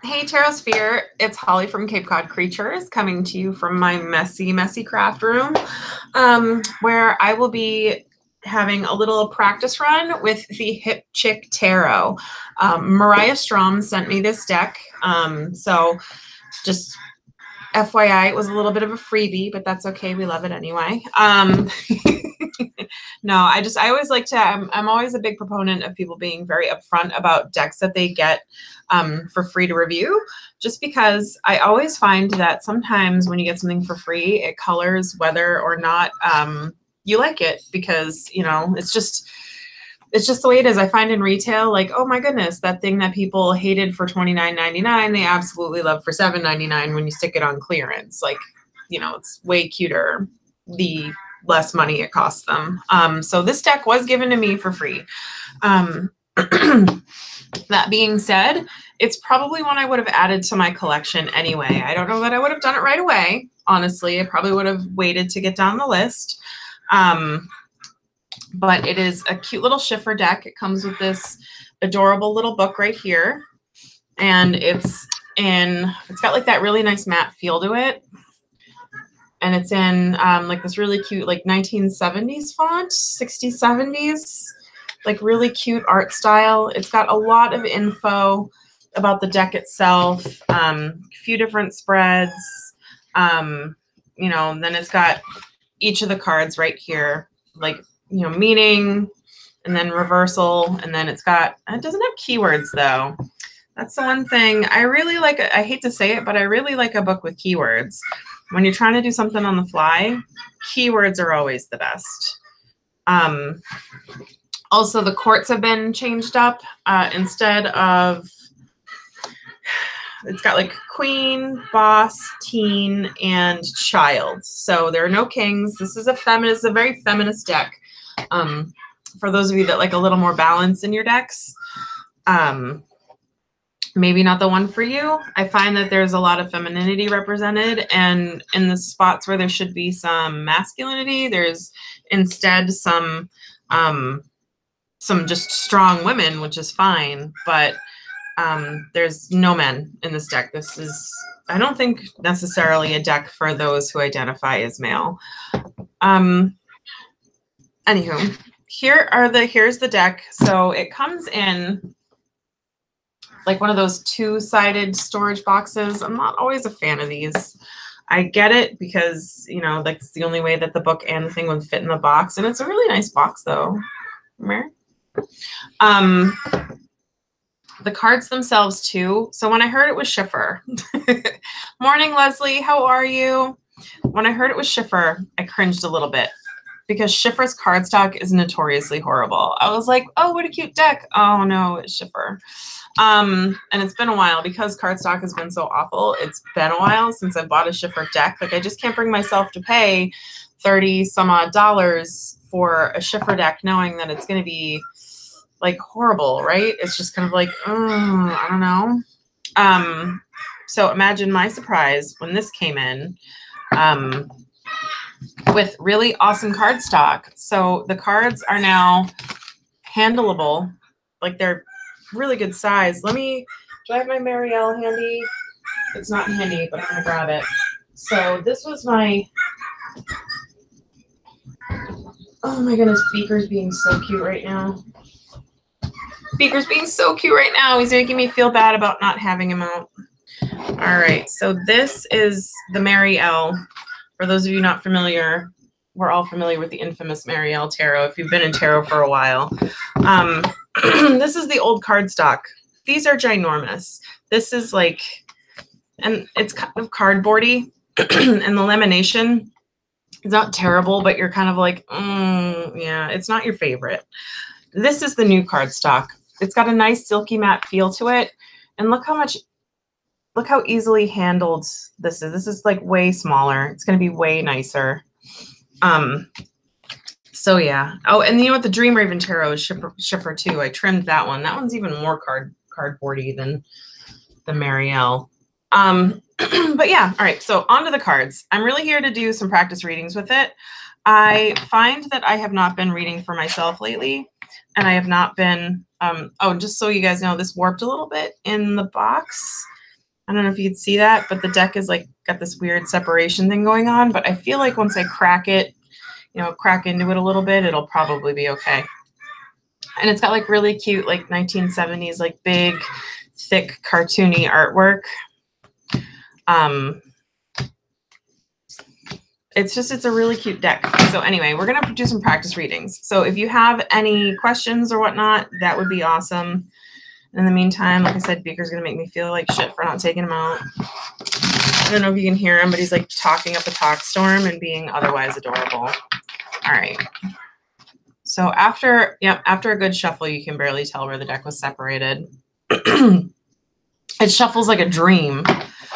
Hey Terrosphere, it's Holly from Cape Cod Creatures coming to you from my messy craft room, where I will be having a little practice run with the Hip Chick Tarot. Mariah Strom sent me this deck, so just FYI, it was a little bit of a freebie, but that's okay. We love it anyway. No, I always like to, I'm always a big proponent of people being very upfront about decks that they get for free to review, just because I always find that sometimes when you get something for free, it colors whether or not you like it, because, you know, it's just the way it is. I find in retail, like, oh my goodness, that thing that people hated for $29.99, they absolutely love for $7.99 when you stick it on clearance. Like, you know, it's way cuter the less money it costs them. So this deck was given to me for free. That being said, it's probably one I would have added to my collection anyway. I don't know that I would have done it right away. Honestly, I probably would have waited to get down the list. But it is a cute little Schiffer deck. It comes with this adorable little book right here. And it's got like that really nice matte feel to it. And it's in like this really cute, like 1970s font, 60s, 70s, like really cute art style. It's got a lot of info about the deck itself, a few different spreads, you know, then it's got each of the cards right here, like, you know, meaning, and then reversal, and then it doesn't have keywords though. That's the one thing I really like. I hate to say it, but I really like a book with keywords. When you're trying to do something on the fly, keywords are always the best. Also, the courts have been changed up. Instead of, it's got like queen, boss, teen, and child. So there are no kings. This is a very feminist deck. For those of you that like a little more balance in your decks, maybe not the one for you. I find that there's a lot of femininity represented, and in the spots where there should be some masculinity, there's instead some just strong women, which is fine, but there's no men in this deck. This is, I don't think, necessarily a deck for those who identify as male. Anywho, here's the deck. So it comes in like one of those two-sided storage boxes. I'm not always a fan of these. I get it because, you know, that's the only way that the book and the thing would fit in the box. And it's a really nice box though. The cards themselves too. So when I heard it was Schiffer, morning, Leslie, how are you? When I heard it was Schiffer, I cringed a little bit because Schiffer's cardstock is notoriously horrible. I was like, oh, what a cute deck. Oh no, it's Schiffer. And it's been a while because cardstock has been so awful. It's been a while since I bought a Schiffer deck. Like, I just can't bring myself to pay $30 some odd for a Schiffer deck, knowing that it's going to be like horrible, right? It's just kind of like, I don't know. So imagine my surprise when this came in with really awesome cardstock. So the cards are now handleable, like they're really good size. Do I have my Marielle handy? It's not handy, but I'm gonna grab it. So this was oh my goodness, Beaker's being so cute right now. Beaker's being so cute right now. He's making me feel bad about not having him out. All right, so this is the Marielle. For those of you not familiar, we're all familiar with the infamous Marielle Tarot if you've been in tarot for a while. This is the old cardstock. These are ginormous. This is like, and it's kind of cardboardy, and the lamination is not terrible, but you're kind of like, yeah, it's not your favorite. This is the new cardstock. It's got a nice silky matte feel to it, and look how easily handled this is. This is like way smaller. It's going to be way nicer. So yeah. Oh, and you know what? The Dream Raven Tarot is Schiffer too. I trimmed that one. That one's even more cardboardy than the Marielle. But yeah. All right. So on to the cards. I'm really here to do some practice readings with it. I find that I have not been reading for myself lately, and I have not been. Oh, just so you guys know, this warped a little bit in the box. I don't know if you could see that, but the deck is like got this weird separation thing going on. But I feel like once I crack it, you know, crack into it a little bit, it'll probably be okay. And it's got like really cute, like 1970s, like big, thick, cartoony artwork. It's a really cute deck. So anyway, we're going to do some practice readings. So if you have any questions or whatnot, that would be awesome. In the meantime, like I said, Beaker's going to make me feel like shit for not taking him out. I don't know if you can hear him, but he's like talking up a talk storm and being otherwise adorable. All right. So after a good shuffle, you can barely tell where the deck was separated. It shuffles like a dream.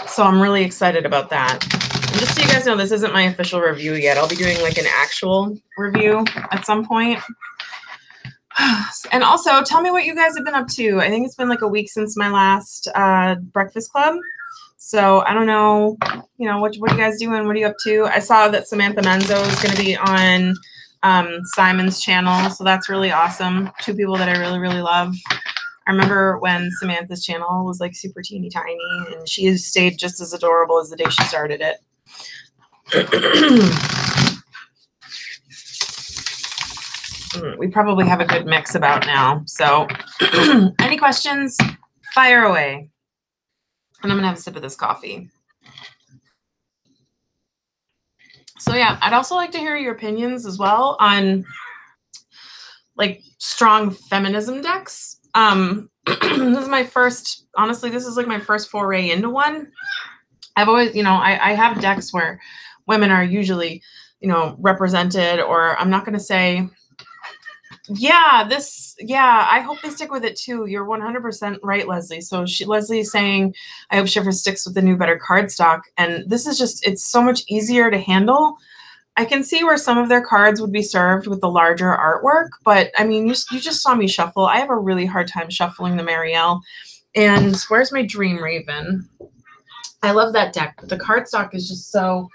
So I'm really excited about that. And just so you guys know, this isn't my official review yet. I'll be doing like an actual review at some point. And also, tell me what you guys have been up to. I think it's been like a week since my last Breakfast Club. So I don't know, you know, what are you guys doing? What are you up to? I saw that Samantha Menzo is going to be on Simon's channel. So that's really awesome. Two people that I really, really love. I remember when Samantha's channel was like super teeny tiny, and she has stayed just as adorable as the day she started it. We probably have a good mix about now. So any questions, fire away. And I'm going to have a sip of this coffee. So yeah, I'd also like to hear your opinions as well on like strong feminism decks. This is my first, honestly, this is like my first foray into one. I've always, you know, I have decks where women are usually, you know, represented, or I'm not going to say, yeah, I hope they stick with it too. You're 100% right, Leslie. So Leslie is saying, I hope Schiffer sticks with the new, better card stock. And this is just, it's so much easier to handle. I can see where some of their cards would be served with the larger artwork, but I mean, you just saw me shuffle. I have a really hard time shuffling the Marielle. And where's my Dream Raven? I love that deck, but the cardstock is just so,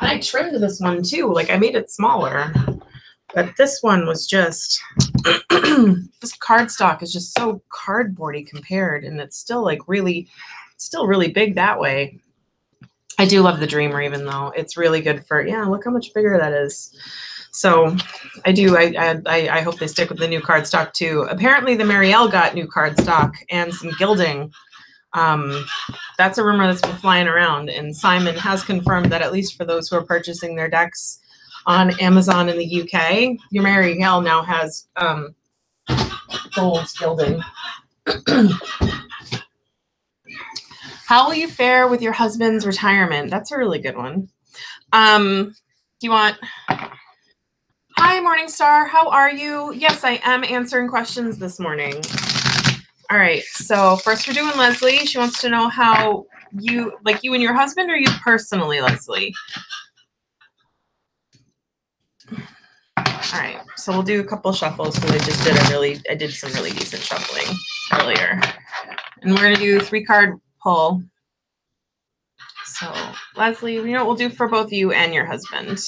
and I trimmed this one too. Like I made it smaller, but this one was just, this cardstock is just so cardboardy compared, and it's still like really, still really big that way. I do love the Dream Raven though. It's really good for, yeah, look how much bigger that is. So I hope they stick with the new cardstock too. Apparently the Marielle got new cardstock and some gilding. That's a rumor that's been flying around, and Simon has confirmed that at least for those who are purchasing their decks on Amazon in the UK, your Marielle now has gold gilding. How will you fare with your husband's retirement? That's a really good one. Do you want... Hi, Morningstar. How are you? Yes, I am answering questions this morning. All right. So first we're doing Leslie. She wants to know how you, like you and your husband, or you personally, Leslie? All right. So we'll do a couple shuffles because I did some really decent shuffling earlier. And we're going to do 3-card pull. So Leslie, you know what we'll do for both you and your husband.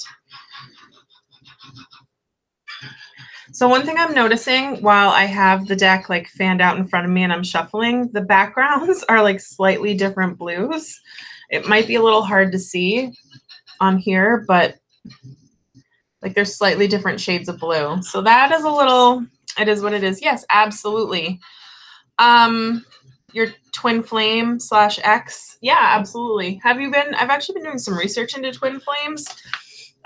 So one thing I'm noticing while I have the deck like fanned out in front of me and I'm shuffling, the backgrounds are like slightly different blues. It might be a little hard to see on here, but like there's slightly different shades of blue. So that is a little, it is what it is. Yes, absolutely. Your twin flame /X. Yeah, absolutely. Have you been, I've actually been doing some research into twin flames.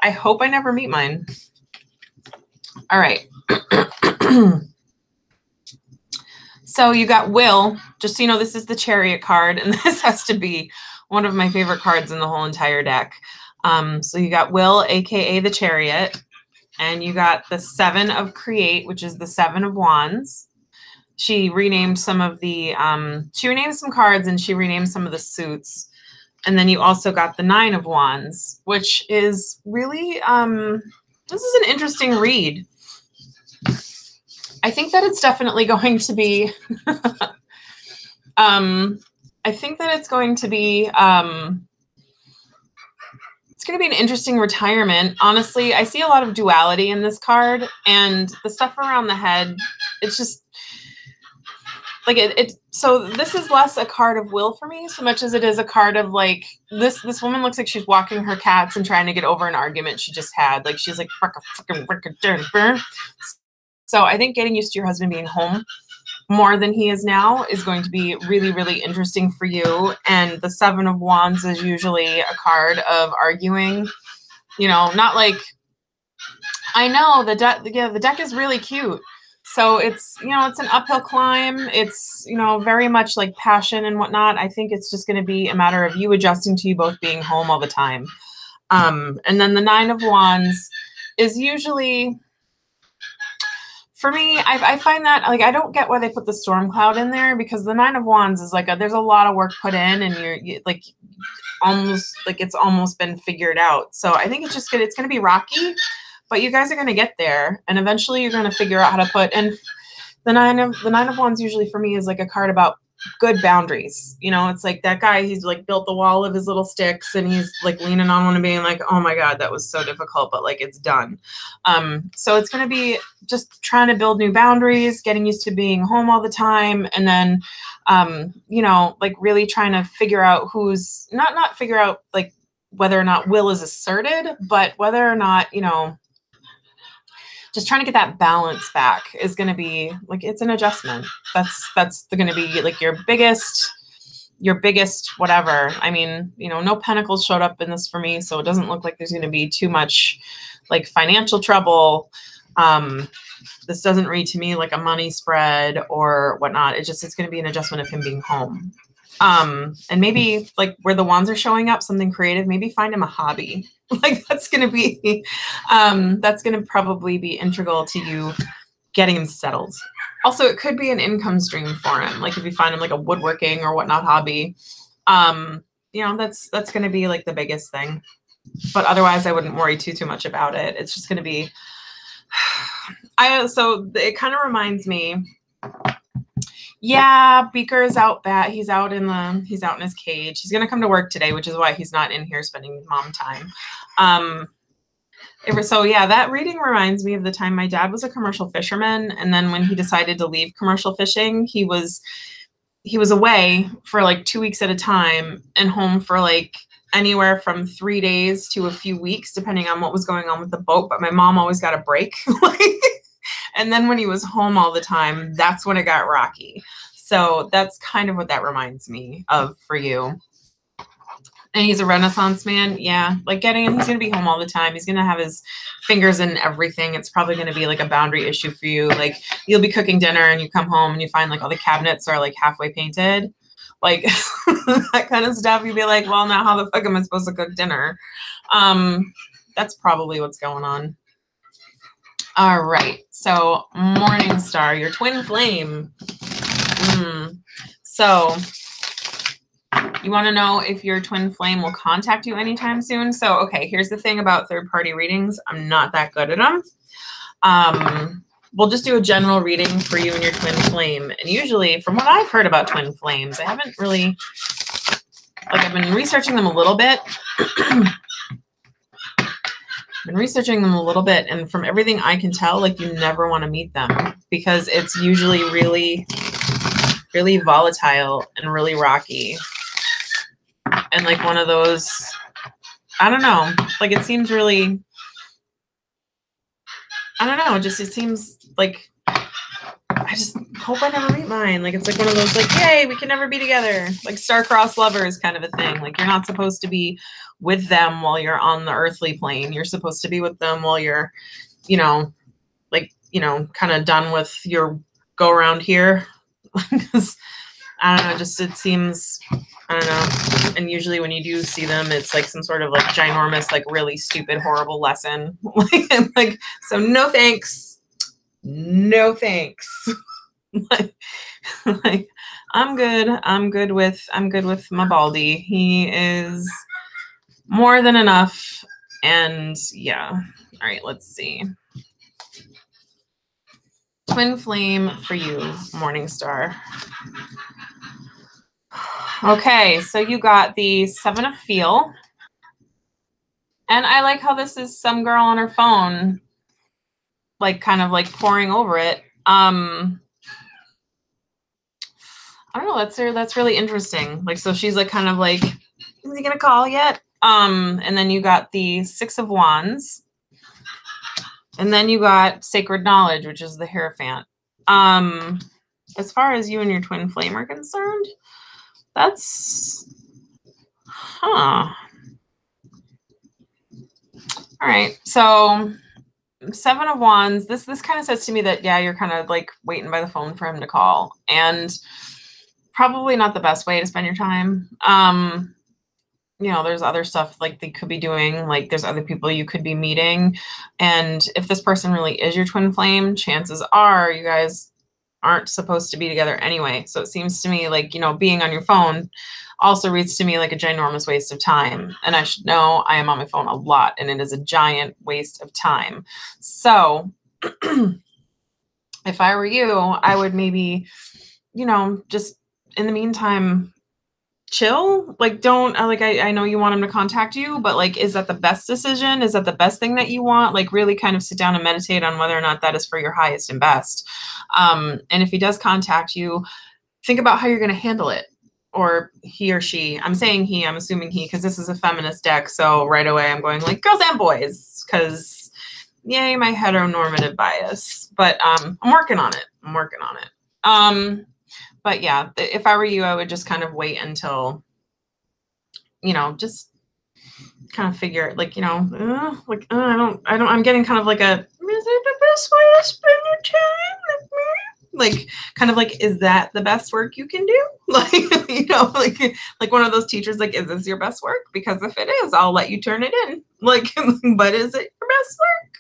I hope I never meet mine. All right. So you got Will, just so you know, this is the Chariot card, and this has to be one of my favorite cards in the whole entire deck. So you got Will, aka the Chariot, and you got the 7 of Create, which is the 7 of Wands. She renamed some of the, she renamed some cards and she renamed some of the suits. And then you also got the 9 of Wands, which is really, this is an interesting read. I think that it's definitely going to be, I think that it's going to be an interesting retirement. Honestly, I see a lot of duality in this card, and the stuff around the head, it's just, like so this is less a card of will for me so much as it is a card of like this woman looks like she's walking her cats and trying to get over an argument she just had. Like she's like, so I think getting used to your husband being home more than he is now is going to be really, really interesting for you. And the Seven of Wands is usually a card of arguing, you know, not like, I know the deck is really cute. So it's, you know, it's an uphill climb. It's, you know, very much like passion and whatnot. I think it's just going to be a matter of you adjusting to you both being home all the time. And then the Nine of Wands is usually, for me, I find that like I don't get why they put the storm cloud in there, because the Nine of Wands is like there's a lot of work put in, and you like almost like it's almost been figured out. So I think it's going to be rocky, but you guys are going to get there, and eventually you're going to figure out how to put. And the Nine of Wands usually for me is like a card about good boundaries. You know, it's like that guy, he's like built the wall of his little sticks and he's like leaning on one and being like, oh my God, that was so difficult, but like it's done. So it's going to be just trying to build new boundaries, getting used to being home all the time. And then, you know, like really trying to figure out who's not figure out like whether or not will is asserted, but whether or not, you know, just trying to get that balance back is going to be like, it's an adjustment. That's going to be like your biggest whatever. I mean, you know, no pentacles showed up in this for me, so it doesn't look like there's going to be too much like financial trouble. This doesn't read to me like a money spread or whatnot. It's going to be an adjustment of him being home. And maybe like where the wands are showing up, something creative, maybe find him a hobby. Like that's going to probably be integral to you getting him settled. Also, it could be an income stream for him. Like if you find him like a woodworking or whatnot hobby, you know, that's going to be like the biggest thing. But otherwise I wouldn't worry too much about it. It's just going to be, so it kind of reminds me, yeah, Beaker's out bat. He's out in his cage. He's going to come to work today, which is why he's not in here spending mom time. So yeah, that reading reminds me of the time my dad was a commercial fisherman. And then when he decided to leave commercial fishing, he was away for like 2 weeks at a time and home for like anywhere from 3 days to a few weeks, depending on what was going on with the boat. But my mom always got a break. And then when he was home all the time, that's when it got rocky. So that's kind of what that reminds me of for you. And he's a Renaissance man. Yeah, like he's going to be home all the time. He's going to have his fingers in everything. It's probably going to be like a boundary issue for you. Like you'll be cooking dinner and you come home and you find like all the cabinets are like halfway painted. Like that kind of stuff. You'd be like, well, now how the fuck am I supposed to cook dinner? That's probably what's going on. All right. So Morning Star, your twin flame. So you want to know if your twin flame will contact you anytime soon. So, okay, here's the thing about third-party readings. I'm not that good at them. We'll just do a general reading for you and your twin flame. And usually, from what I've heard about twin flames, I haven't really, like I've been researching them a little bit. And from everything I can tell, like you never want to meet them because it's usually really, really volatile and really rocky. And like one of those, I don't know, like it seems really, I don't know, just it seems like, I just hope I never meet mine. Like it's like one of those like, yay, we can never be together. Like star-crossed lovers kind of a thing. Like you're not supposed to be with them while you're on the earthly plane. You're supposed to be with them while you're, you know, like, you know, kind of done with your go around here. I don't know, just it seems, I don't know. And usually when you do see them, it's like some sort of like ginormous, like really stupid, horrible lesson. like, so no thanks. No thanks. like I'm good with my Baldy. He is more than enough. And yeah. All right, let's see. Twin flame for you, Morning Star. Okay, so you got the Seven of Feel. And I like how this is some girl on her phone, like kind of like pouring over it. I don't know. That's really interesting. Like, so she's like, kind of like, is he gonna call yet? And then you got the Six of Wands, and then you got Sacred Knowledge, which is the Hierophant. As far as you and your twin flame are concerned, that's, huh. All right. So Seven of Wands, this kind of says to me that, yeah, you're kind of like waiting by the phone for him to call, and probably not the best way to spend your time. You know, there's other stuff like they could be doing, like there's other people you could be meeting. And if this person really is your twin flame, chances are you guys aren't supposed to be together anyway. So it seems to me like, you know, being on your phone also reads to me like a ginormous waste of time. And I should know I am on my phone a lot, and it is a giant waste of time. So if I were you, I would maybe, you know, just in the meantime, chill. Like, don't like, I know you want him to contact you, but like, is that the best decision? Is that the best thing that you want? Like, really kind of sit down and meditate on whether or not that is for your highest and best. And if he does contact you, think about how you're going to handle it. Or he or she. I'm saying he, I'm assuming he, because this is a feminist deck. So right away I'm going like girls and boys, because yay, my heteronormative bias. But I'm working on it. But yeah, if I were you, I would just kind of wait until, you know, just kind of figure like, you know, I'm getting kind of like a, is it the best way to spend your time with me? Like, kind of like, is that the best work you can do? Like, you know, like one of those teachers, like, is this your best work? Because if it is, I'll let you turn it in. Like, but is it your best work?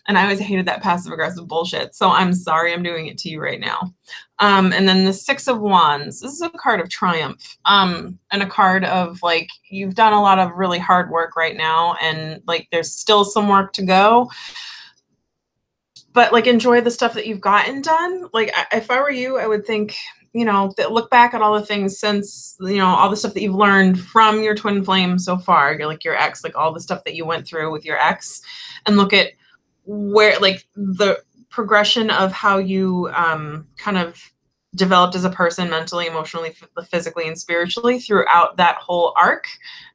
And I always hated that passive aggressive bullshit. So I'm sorry I'm doing it to you right now. And then the Six of Wands, this is a card of triumph, and a card of like, you've done a lot of really hard work right now, and like there's still some work to go, but like enjoy the stuff that you've gotten done. Like, if I were you, I would think, you know, that look back at all the things since, you know, all the stuff that you've learned from your twin flame so far, you're like your ex, like all the stuff that you went through with your ex, and look at where like the progression of how you kind of developed as a person mentally, emotionally, physically, and spiritually throughout that whole arc.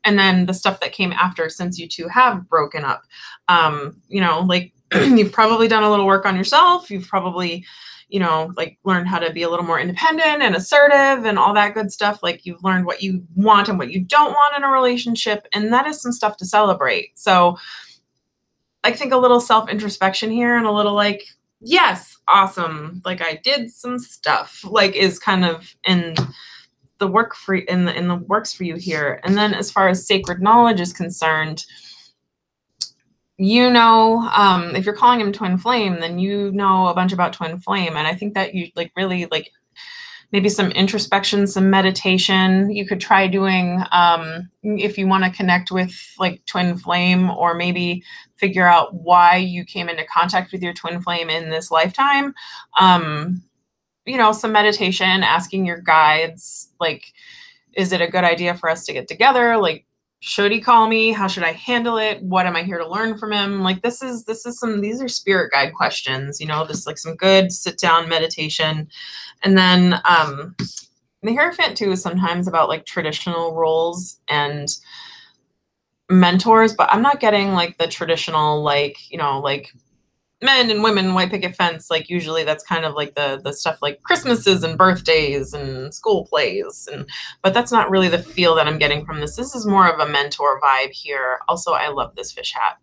And then the stuff that came after, since you two have broken up. You know, like you've probably done a little work on yourself. You've probably, you know, like learned how to be a little more independent and assertive and all that good stuff. Like you've learned what you want and what you don't want in a relationship. And that is some stuff to celebrate. So I think a little self-introspection here and a little like, yes, awesome, like I did some stuff, like is kind of in the work for in the works for you here. And then as far as sacred knowledge is concerned, you know, if you're calling him twin flame, then you know a bunch about twin flame. And I think that you like really like maybe some introspection, some meditation. You could try doing, if you want to connect with like twin flame, or maybe figure out why you came into contact with your twin flame in this lifetime. You know, some meditation, asking your guides, like, is it a good idea for us to get together? Like, should he call me? How should I handle it? What am I here to learn from him? Like, these are spirit guide questions, you know, just like some good sit down meditation. And then the Hierophant too is sometimes about like traditional roles and mentors, but I'm not getting like the traditional, like, you know, like men and women, white picket fence. Like usually that's kind of like the stuff like Christmases and birthdays and school plays, and but that's not really the feel that I'm getting from this. This is more of a mentor vibe here. Also, I love this fish hat.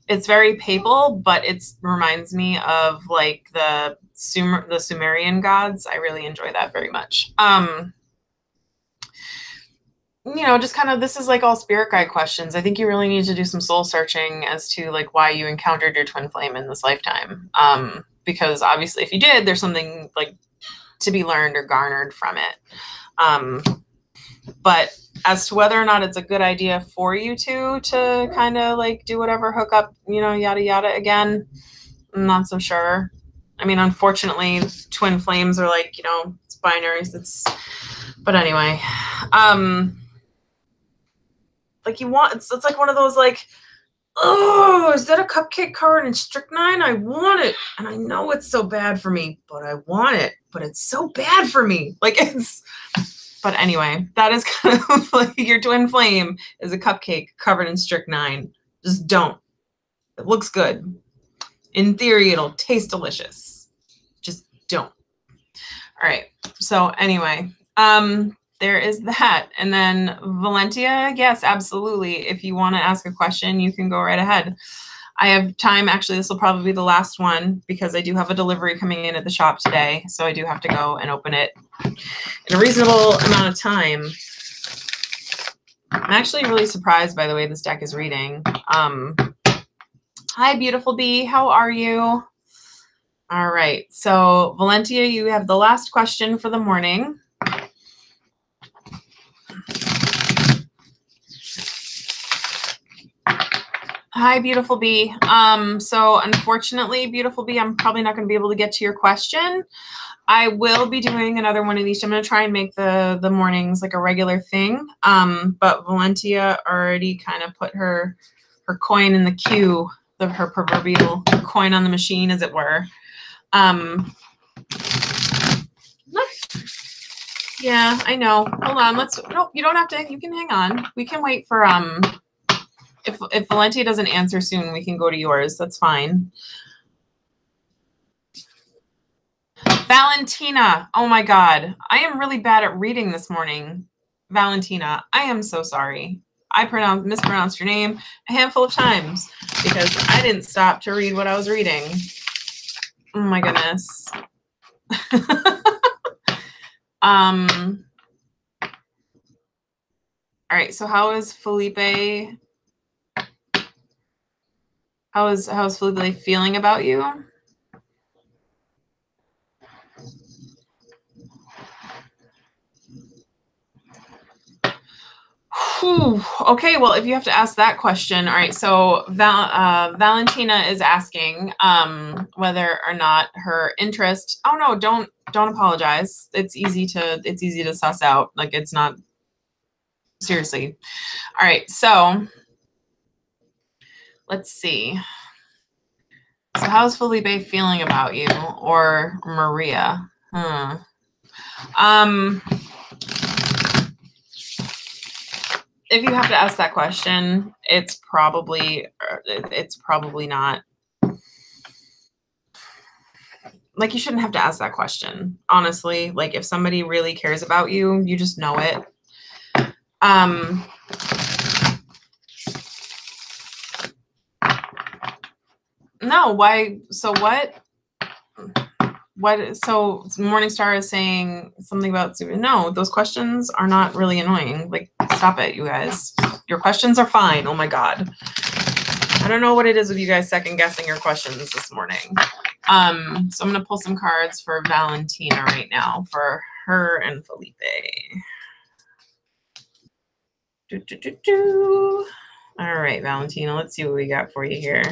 It's very papal, but it reminds me of like the Sumerian gods. I really enjoy that very much. You know, just kind of, this is like all spirit guide questions. I think you really need to do some soul searching as to like why you encountered your twin flame in this lifetime. Because obviously if you did, there's something like to be learned or garnered from it. But as to whether or not it's a good idea for you to kind of like do whatever hookup, you know, yada, yada again, I'm not so sure. I mean, unfortunately, twin flames are like, you know, it's binaries. But anyway, like you want, it's like one of those like, oh, is that a cupcake card in Strychnine? I want it. And I know it's so bad for me, but I want it. But it's so bad for me. Like but anyway, that is kind of like your twin flame is a cupcake covered in strychnine. Just don't. It looks good. In theory, it'll taste delicious. Just don't. All right. So anyway, there is that. And then Valentia, yes, absolutely. If you want to ask a question, you can go right ahead. I have time. Actually, this will probably be the last one because I do have a delivery coming in at the shop today. So I do have to go and open it in a reasonable amount of time. I'm actually really surprised by the way this deck is reading. Hi, beautiful bee. How are you? All right. So Valentia, you have the last question for the morning. Hi, beautiful bee. So unfortunately, beautiful bee, I'm probably not going to be able to get to your question. I will be doing another one of these. I'm going to try and make the mornings like a regular thing. But Valentia already kind of put her coin in the queue, her proverbial coin on the machine, as it were. Yeah, I know. Hold on. No, you don't have to. You can hang on. We can wait for if Valentia doesn't answer soon, we can go to yours. That's fine. Valentina. Oh my God. I am really bad at reading this morning. Valentina, I am so sorry. I mispronounced your name a handful of times because I didn't stop to read what I was reading. Oh my goodness. All right. So how is Felipe? How is Felipe feeling about you? Whew. Okay, well, if you have to ask that question, all right. So Valentina is asking whether or not her interest. Oh no, don't apologize. It's easy to suss out. Like it's not seriously. All right, so let's see. So how's Felipe feeling about you or Maria? If you have to ask that question, it's probably not. Like, you shouldn't have to ask that question, honestly. Like, if somebody really cares about you, you just know it. No, why? So what? What? So Morningstar is saying something about super. No, those questions are not really annoying. Like, stop it, you guys. Your questions are fine. Oh my God. I don't know what it is with you guys second guessing your questions this morning. So I'm gonna pull some cards for Valentina right now for her and Felipe. All right, Valentina, let's see what we got for you here.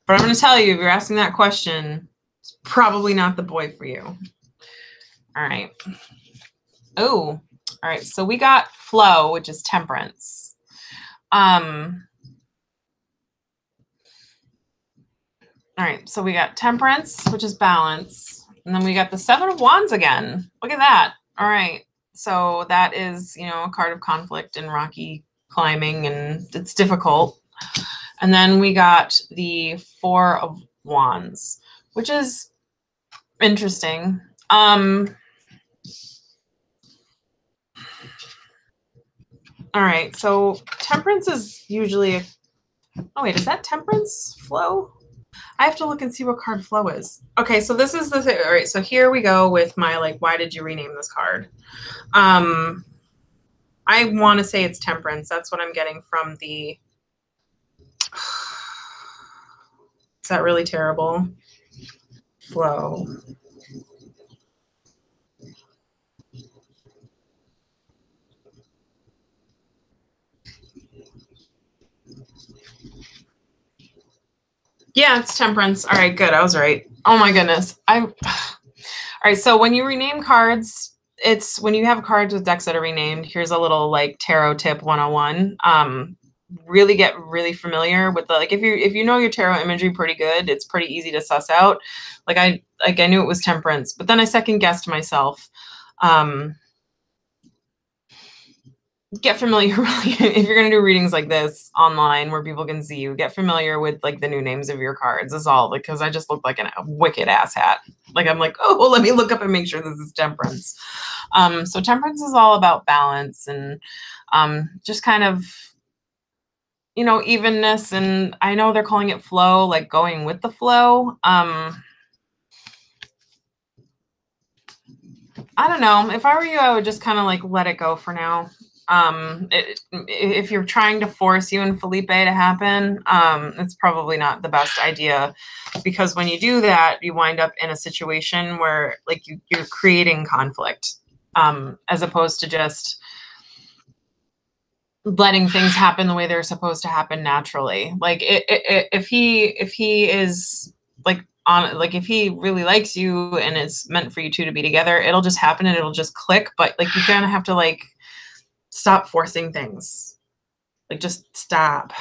But I'm going to tell you, if you're asking that question, it's probably not the boy for you. All right. Oh, all right. So we got flow, which is temperance. All right. So we got temperance, which is balance. And then we got the 7 of Wands again. Look at that. All right. So that is, a card of conflict and rocky climbing, and it's difficult. And then we got the 4 of Wands, which is interesting. All right, so temperance is usually oh wait, is that temperance flow? I have to look and see what card flow is. Okay, so this is the thing. All right, so here we go with my why did you rename this card? I want to say it's temperance. That's what I'm getting from the. Is that really terrible? Flow. Yeah, it's temperance. All right, good. I was right. Oh my goodness. All right, so when you rename cards, it's when you have cards with decks that are renamed, here's a little like tarot tip 101. Really get really familiar with the, like, if you know your tarot imagery pretty good, it's pretty easy to suss out. Like I knew it was Temperance, but then I second guessed myself. Get familiar if you're going to do readings like this online where people can see you, get familiar with like the new names of your cards is all, because I just looked like a wicked ass hat. Like, I'm like, oh, well, let me look up and make sure this is Temperance. So Temperance is all about balance and just kind of, you know, evenness. And I know they're calling it flow, like going with the flow. I don't know. If I were you, I would just kind of like let it go for now. If you're trying to force you and Felipe to happen, it's probably not the best idea, because when you do that, you wind up in a situation where like you're creating conflict, as opposed to just letting things happen the way they're supposed to happen naturally. Like if he is like on, like if he really likes you and it's meant for you two to be together, it'll just happen and it'll just click. But like, you kind of have to like stop forcing things. Like, just stop.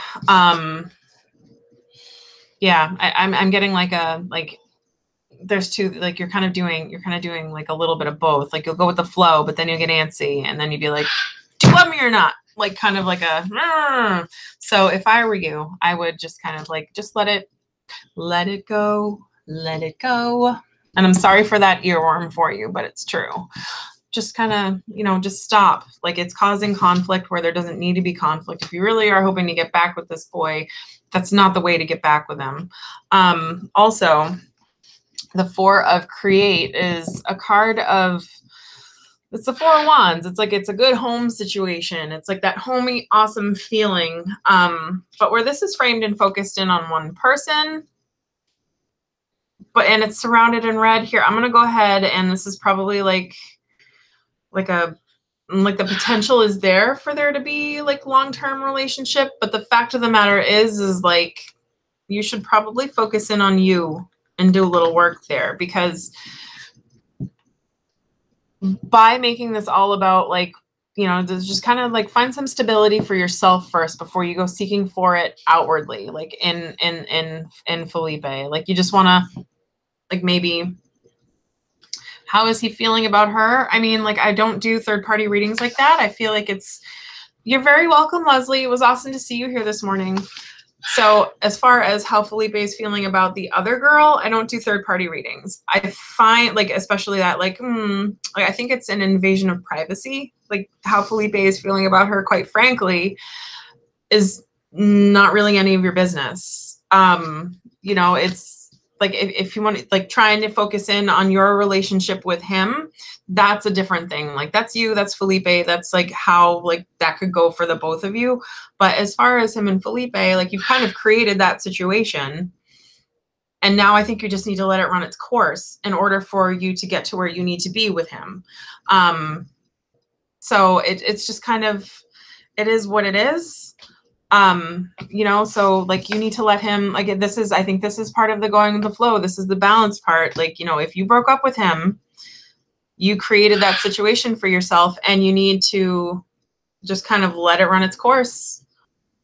Yeah, I'm getting like a, like, there's two, like, you're kind of doing like a little bit of both. Like, you'll go with the flow, but then you'll get antsy, and then you'd be like, do you love me or not? Like, kind of like a, so if I were you, I would just kind of like, just let it go, let it go. And I'm sorry for that earworm for you, but it's true. Just kind of, you know, just stop. Like, it's causing conflict where there doesn't need to be conflict. If you really are hoping to get back with this boy, that's not the way to get back with him. Also, the Four of Create is a card of, it's the Four of Wands. It's like, it's a good home situation. It's like that homey, awesome feeling. But where this is framed and focused in on one person, and it's surrounded in red here. I'm going to go ahead, and this is probably like the potential is there for there to be like long-term relationship. But the fact of the matter is like, you should probably focus in on you and do a little work there, because by making this all about like, you know, just kind of like find some stability for yourself first before you go seeking for it outwardly, like in Felipe. Like, you just want to like, maybe, how is he feeling about her? I mean, like, I don't do third-party readings like that. I feel like you're very welcome, Leslie. It was awesome to see you here this morning. So as far as how Felipe is feeling about the other girl, I don't do third-party readings. I find, like, especially that, like, I think it's an invasion of privacy. Like, how Felipe is feeling about her, quite frankly, is not really any of your business. You know, it's like, if you want to, like, trying to focus in on your relationship with him, that's a different thing. Like, that's you, that's Felipe, that's like how, like, that could go for the both of you. But as far as him and Felipe, like, you've kind of created that situation. And now I think you just need to let it run its course in order for you to get to where you need to be with him. So it's just kind of, it is what it is. You know, so like, you need to let him, like, I think this is part of the going with the flow. This is the balance part. Like, you know, if you broke up with him, you created that situation for yourself, and you need to just kind of let it run its course.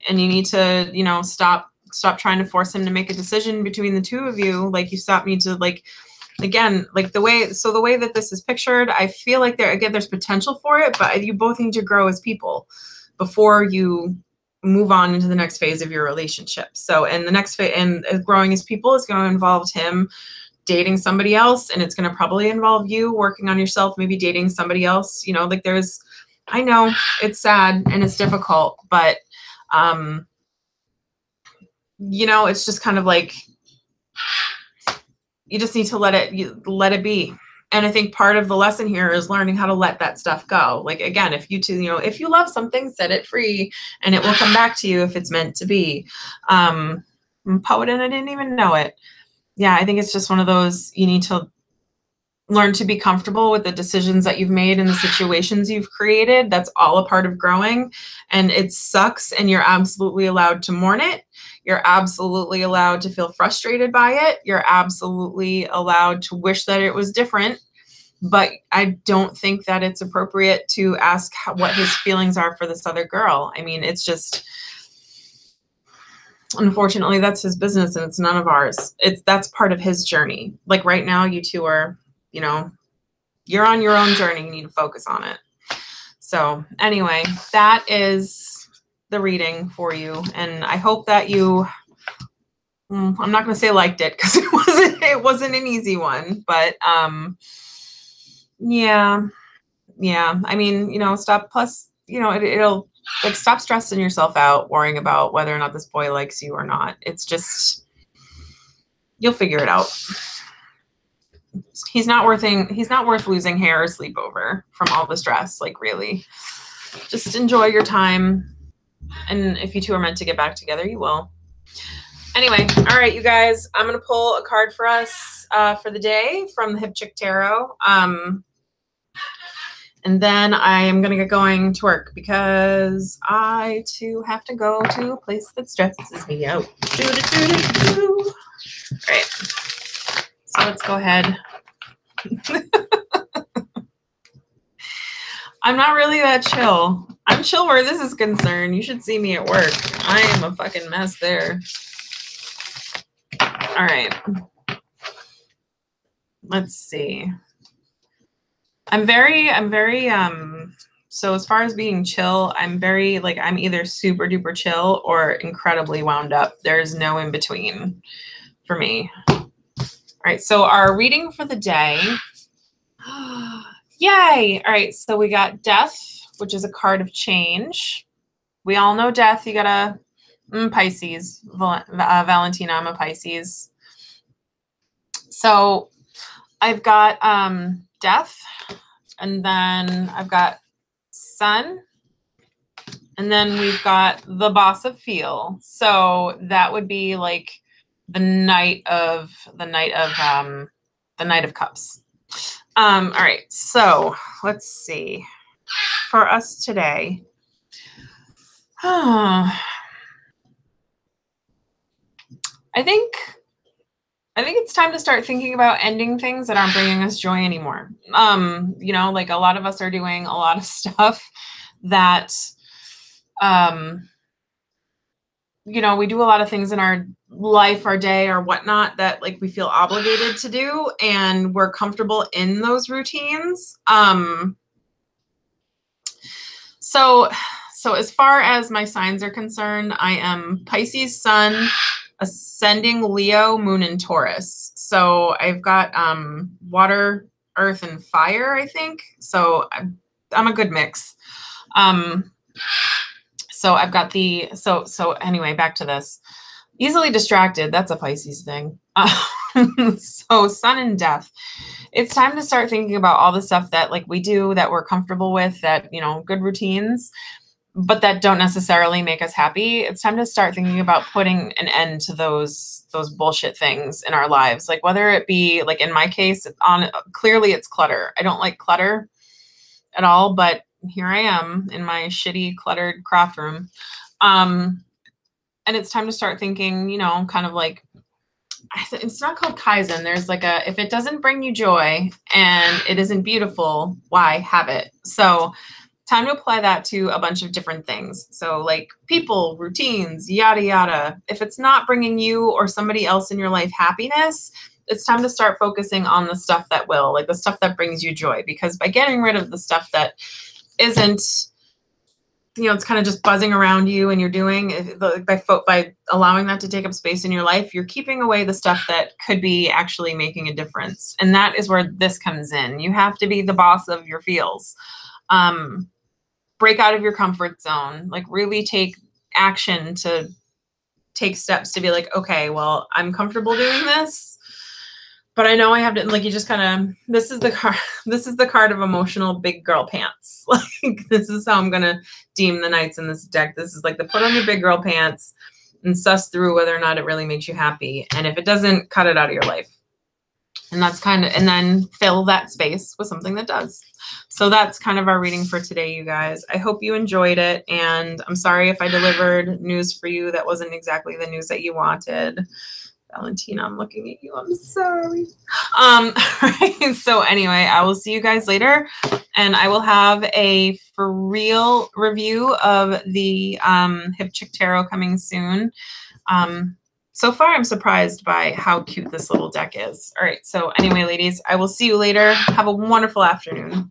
And you need to, you know, stop trying to force him to make a decision between the two of you. Like, you need to, like, again, like the way that this is pictured, I feel like there's potential for it, but you both need to grow as people before you move on into the next phase of your relationship. So, and the next phase, and growing as people, is going to involve him dating somebody else, and it's going to probably involve you working on yourself, maybe dating somebody else. You know, like, I know it's sad and it's difficult, but you know, it's just kind of like, you just need to let it be. And I think part of the lesson here is learning how to let that stuff go. Like, again, if you two, you know, if you love something, set it free, and it will come back to you if it's meant to be. I'm a poet and I didn't even know it. Yeah, I think it's just one of those, you need to learn to be comfortable with the decisions that you've made and the situations you've created. That's all a part of growing, and it sucks, and you're absolutely allowed to mourn it. You're absolutely allowed to feel frustrated by it. You're absolutely allowed to wish that it was different. but I don't think that it's appropriate to ask what his feelings are for this other girl. I mean, it's just, unfortunately, that's his business and it's none of ours. That's part of his journey. Like right now, you two are, you know, you're on your own journey. You need to focus on it. So anyway, that is the reading for you. And I hope that you, I'm not going to say liked it because it wasn't an easy one, but yeah. I mean, you know, stop. Plus, you know, it'll like stop stressing yourself out, worrying about whether or not this boy likes you or not. It's just, you'll figure it out. He's not worth losing hair or sleep over from all the stress. Like really, just enjoy your time. And if you two are meant to get back together, you will. Anyway, all right, you guys, I'm going to pull a card for us for the day from the Hip Chick Tarot. And then I am going to get going to work because I, too, have to go to a place that stresses me out. All right. So let's go ahead. I'm not really that chill. I'm chill where this is concerned. You should see me at work. I am a fucking mess there. All right. Let's see. I'm very, so as far as being chill, I'm very, like, I'm either super duper chill or incredibly wound up. There's no in between for me. All right. So our reading for the day. Yay. All right. So we got Death, which is a card of change. We all know Death. You got a Pisces, Valentina. I'm a Pisces. So I've got Death, and then I've got Sun, and then we've got the Boss of Feel. So that would be like the Knight of Cups. All right, so let's see. For us today, I think it's time to start thinking about ending things that aren't bringing us joy anymore. You know, like a lot of us are doing a lot of stuff that, you know, we do a lot of things in our life, our day, or whatnot that like we feel obligated to do, and we're comfortable in those routines. So as far as my signs are concerned, I am Pisces Sun, ascending Leo, Moon, and Taurus. So I've got water, earth, and fire, I think. So I'm a good mix. So I've got so anyway, back to this. Easily distracted, that's a Pisces thing. So Sun and Death. It's time to start thinking about all the stuff that like we do that we're comfortable with, that, you know, good routines, but that don't necessarily make us happy. It's time to start thinking about putting an end to those bullshit things in our lives. Like whether it be like in my case, clearly it's clutter. I don't like clutter at all, but here I am in my shitty cluttered craft room. And it's time to start thinking, you know, kind of like, it's not called Kaizen. There's like if it doesn't bring you joy and it isn't beautiful, why have it? So time to apply that to a bunch of different things. So like people, routines, yada, yada. If it's not bringing you or somebody else in your life happiness, it's time to start focusing on the stuff that will, like the stuff that brings you joy. Because by getting rid of the stuff that isn't, you know, it's kind of just buzzing around you and you're doing by allowing that to take up space in your life, you're keeping away the stuff that could be actually making a difference. And that is where this comes in. You have to be the boss of your feels. Break out of your comfort zone, like really take action to take steps to be like, okay, well, I'm comfortable doing this, but I know I have to, like, you just kind of, this is the card of emotional big girl pants. Like, this is how I'm going to deem the knights in this deck. This is like the put on your big girl pants and suss through whether or not it really makes you happy. And if it doesn't, cut it out of your life. And that's kind of, and then fill that space with something that does. So that's kind of our reading for today, you guys. I hope you enjoyed it. And I'm sorry if I delivered news for you that wasn't exactly the news that you wanted. Valentina, I'm looking at you. I'm sorry. Right. So anyway, I will see you guys later, and I will have a for real review of the Hip Chick Tarot coming soon. So far, I'm surprised by how cute this little deck is. All right. So anyway, ladies, I will see you later. Have a wonderful afternoon.